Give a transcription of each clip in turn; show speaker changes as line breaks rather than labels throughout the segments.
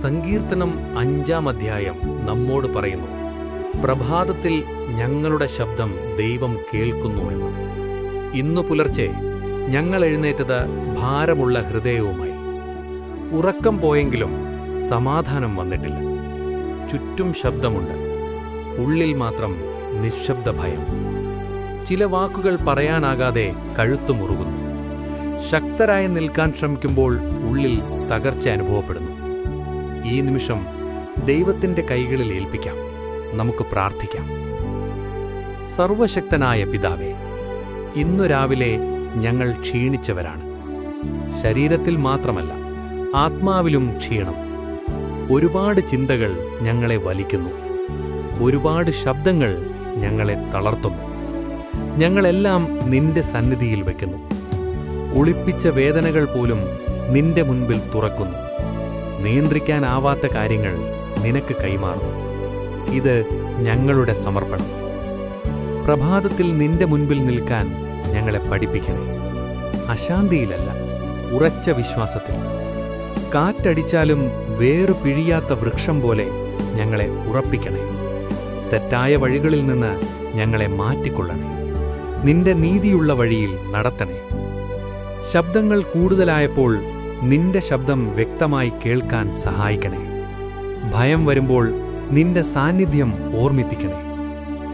സങ്കീർത്തനം 5-ാം അധ്യായം നമ്മോട് പറയുന്നു, പ്രഭാതത്തിൽ ഞങ്ങളുടെ ശബ്ദം ദൈവം കേൾക്കുന്നുവെന്ന്. ഇന്നു പുലർച്ചെ ഞങ്ങൾ എഴുന്നേറ്റത് ഭാരമുള്ള ഹൃദയവുമായി. ഉറക്കം പോയെങ്കിലും സമാധാനം വന്നിട്ടില്ല. ചുറ്റും ശബ്ദമുണ്ട്, ഉള്ളിൽ മാത്രം നിശ്ശബ്ദ ഭയം. ചില വാക്കുകൾ പറയാനാകാതെ കഴുത്തു മുറുകുന്നു. ശക്തരായി നിൽക്കാൻ ശ്രമിക്കുമ്പോൾ ഉള്ളിൽ തകർച്ച അനുഭവപ്പെടുന്നു. ഈ നിമിഷം ദൈവത്തിൻ്റെ കൈകളിൽ ഏൽപ്പിക്കാം. നമുക്ക് പ്രാർത്ഥിക്കാം. സർവശക്തനായ പിതാവേ, ഇന്നു രാവിലെ ഞങ്ങൾ ക്ഷീണിച്ചവരാണ്. ശരീരത്തിൽ മാത്രമല്ല, ആത്മാവിലും ക്ഷീണം. ഒരുപാട് ചിന്തകൾ ഞങ്ങളെ വലിക്കുന്നു. ഒരുപാട് ശബ്ദങ്ങൾ ഞങ്ങളെ തളർത്തുന്നു. ഞങ്ങളെല്ലാം നിന്റെ സന്നിധിയിൽ വയ്ക്കുന്നു. ഒളിപ്പിച്ച വേദനകൾ പോലും നിന്റെ മുൻപിൽ തുറക്കുന്നു. നിയന്ത്രിക്കാനാവാത്ത കാര്യങ്ങൾ നിനക്ക് കൈമാറുന്നു. ഇത് ഞങ്ങളുടെ സമർപ്പണം. പ്രഭാതത്തിൽ നിന്റെ മുൻപിൽ നിൽക്കാൻ ഞങ്ങളെ പഠിപ്പിക്കണേ. അശാന്തിയിലല്ല, ഉറച്ച വിശ്വാസത്തിൽ. കാറ്റടിച്ചാലും വേറു പിഴിയാത്ത വൃക്ഷം പോലെ ഞങ്ങളെ ഉറപ്പിക്കണേ. തെറ്റായ വഴികളിൽ നിന്ന് ഞങ്ങളെ മാറ്റിക്കൊള്ളണേ. നിന്റെ നീതിയുള്ള വഴിയിൽ നടത്തണേ. ശബ്ദങ്ങൾ കൂടുതലായപ്പോൾ നിന്റെ ശബ്ദം വ്യക്തമായി കേൾക്കാൻ സഹായിക്കണേ. ഭയം വരുമ്പോൾ നിന്റെ സാന്നിധ്യം ഓർമ്മിപ്പിക്കണേ.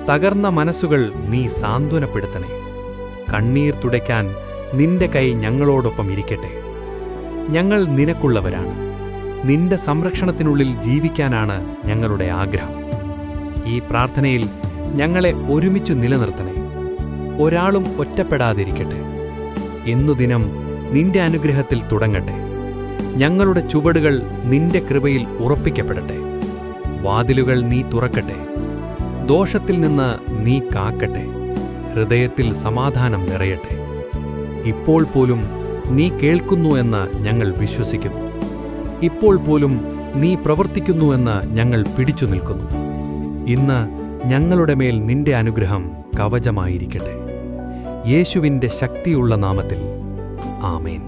തകർന്ന മനസ്സുകൾ നീ സാന്ത്വനപ്പെടുത്തണേ. കണ്ണീർ തുടയ്ക്കാൻ നിന്റെ കൈ ഞങ്ങളോടൊപ്പം ഇരിക്കട്ടെ. ഞങ്ങൾ നിനക്കുള്ളവരാണ്. നിന്റെ സംരക്ഷണത്തിനുള്ളിൽ ജീവിക്കാനാണ് ഞങ്ങളുടെ ആഗ്രഹം. ഈ പ്രാർത്ഥനയിൽ ഞങ്ങളെ ഒരുമിച്ചു നിലനിർത്തണേ. ഒരാളും ഒറ്റപ്പെടാതിരിക്കട്ടെ. എന്നുദിനം നിന്റെ അനുഗ്രഹത്തിൽ തുടങ്ങട്ടെ. ഞങ്ങളുടെ ചുവടുകൾ നിന്റെ കൃപയിൽ ഉറപ്പിക്കപ്പെടട്ടെ. വാതിലുകൾ നീ തുറക്കട്ടെ. ദോഷത്തിൽ നിന്ന് നീ കാക്കട്ടെ. ഹൃദയത്തിൽ സമാധാനം നിറയട്ടെ. ഇപ്പോൾ പോലും നീ കേൾക്കുന്നു എന്ന് ഞങ്ങൾ വിശ്വസിക്കുന്നു. ഇപ്പോൾ പോലും നീ പ്രവർത്തിക്കുന്നുവെന്ന് ഞങ്ങൾ പിടിച്ചു നിൽക്കുന്നു. ഇന്ന് ഞങ്ങളുടെ മേൽ നിന്റെ അനുഗ്രഹം കവചമായിരിക്കട്ടെ. യേശുവിൻ്റെ ശക്തിയുള്ള നാമത്തിൽ ആമേൻ.